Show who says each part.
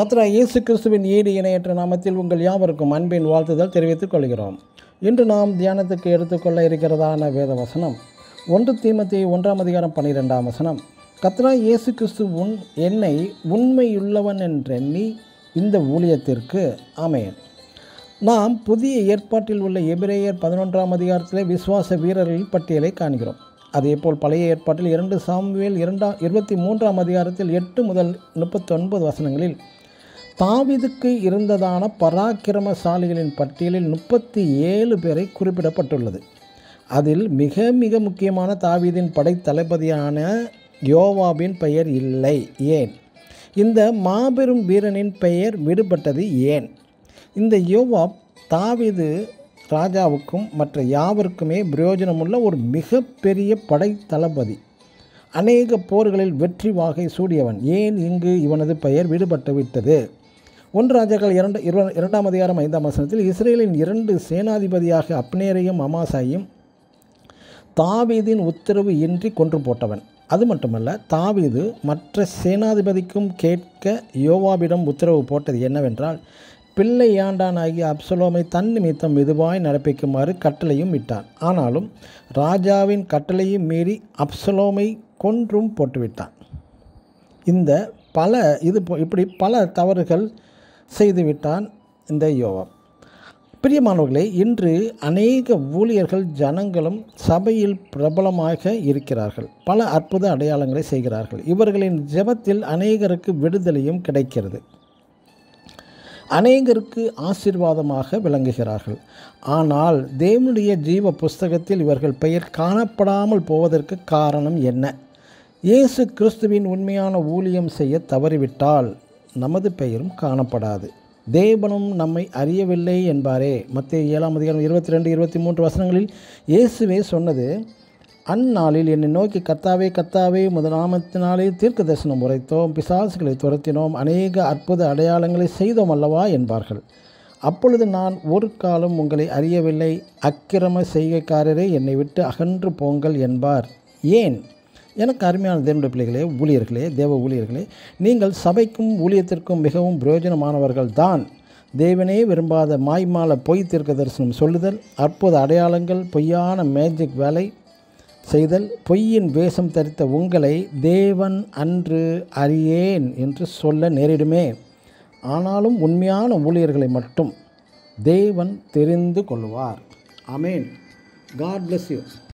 Speaker 1: கர்த்தராகிய இயேசு கிறிஸ்துவின் ஈடு இணையற்ற நாமத்தில் உங்கள் யாவருக்கும் அன்பின் வாழ்த்துதல் தெரிவித்துக் கொள்கிறோம். இன்று நாம் தியானத்துக்கு எடுத்துக்கொள்ள இருக்கிறதான வேத வசனம் 1 தீமோத்தேயு 1:12. கர்த்தராகிய இயேசு கிறிஸ்து என்னை உண்மையுள்ளவன் என்றெண்ணி இந்த ஊழியத்திற்கு ஆமென். நாம் புதிய ஏற்பாட்டில் உள்ள எபிரேயர் 11 விசுவாச வீரர்களின் பட்டியலை காண்கிறோம். அதேபோல் பழைய ஏற்பாட்டில் 2 சாமுவேல் 23 8 முதல் 39 வசனங்களில் தாவீதுக்கு இருந்ததான பராக்கிரமசாலிகளின் பட்டியலில் 37 பேரை குறிப்பிடப்பட்டுள்ளது. அதில் மிக மிக முக்கியமான தாவீதின் படைத்தளபதியான யோவாபின் பெயர் இல்லை. ஏன்? இந்த மாபெரும் வீரனின் பெயர் விடுபட்டது ஏன்? இந்த யோவாப் தாவீது ராஜாவுக்கும் மற்ற யாவருக்குமே பிரயோஜனமுள்ள ஒரு மிகப்பெரிய படைத்தளபதி, அநேக போர்களில் வெற்றி வாகை சூடியவன். ஏன் இங்கு இவனது பெயர் விடுபட்டு விட்டது? 1 ராஜாக்கள் 2:5 இஸ்ரேலின் 2 சேனாதிபதியாக அப்னேரையும் அமாசாயையும் தாவீதின் உத்தரவு இன்றி கொன்று போட்டவன். அது மட்டுமல்ல, தாவீது மற்ற சேனாதிபதிக்கும் கேட்க யோவாபிடம் உத்தரவு போட்டது என்னவென்றால், பிள்ளையாண்டானாகிய அப்சலோமை தன் நிமித்தம் மெதுவாய் நடப்பிக்குமாறு கட்டளையும் இட்டான். ஆனாலும் ராஜாவின் கட்டளையும் மீறி அப்சலோமை கொன்றும் போட்டுவிட்டான். இப்படி பல தவறுகள் செய்துவிட்டான் இந்த யோவாப். பிரியமானவர்களே, இன்று அநேக ஊழியர்கள் ஜனங்களும் சபையில் பிரபலமாக இருக்கிறார்கள். பல அற்புத அடையாளங்களை செய்கிறார்கள். இவர்களின் ஜெபத்தில் அநேகருக்கு விடுதலையும் கிடைக்கிறது, அநேகருக்கு ஆசீர்வாதமாக விளங்குகிறார்கள். ஆனால் தேவனுடைய ஜீவ புஸ்தகத்தில் இவர்கள் பெயர் காணப்படாமல் போவதற்கு காரணம் என்ன? இயேசு கிறிஸ்துவின் உண்மையான ஊழியம் செய்ய தவறிவிட்டால் நமது பெயரும் காணப்படாது. தேவனும் நம்மை அறியவில்லை என்பாரே. மத்தேயு 7:22-23 வசனங்களில் இயேசுவே சொன்னது, அந்நாளில் என்னை நோக்கி கர்த்தாவே கர்த்தாவே உமது நாமத்தினாலே தீர்க்க தரிசனம் உரைத்தோம், பிசாசுகளை துரத்தினோம், அநேக அற்புத அடையாளங்களை செய்தோம் அல்லவா என்பார்கள். அப்பொழுது நான் ஒரு காலம் உங்களை அறியவில்லை, அக்கிரம செய்கைக்காரரே என்னை விட்டு அகன்று போங்கள் என்பார். ஏன்? எனக்கு அருமையான தேவனுடைய பிள்ளைகளே, ஊழியர்களே, தேவ ஊழியர்களே, நீங்கள் சபைக்கும் ஊழியத்திற்கும் மிகவும் பிரயோஜனமானவர்கள் தான். தேவனே விரும்பாத மாய்மால பொய் தீர்க்க தரிசனம் சொல்லுதல், அற்புத அடையாளங்கள், பொய்யான மேஜிக் வேலை செய்தல், பொய்யின் வேஷம் தரித்த உங்களை தேவன் அன்று அறியேன் என்று சொல்ல நேரிடுமே. ஆனாலும் உண்மையான ஊழியர்களை மட்டும் தேவன் தெரிந்து கொள்வார். ஆமென். God bless you.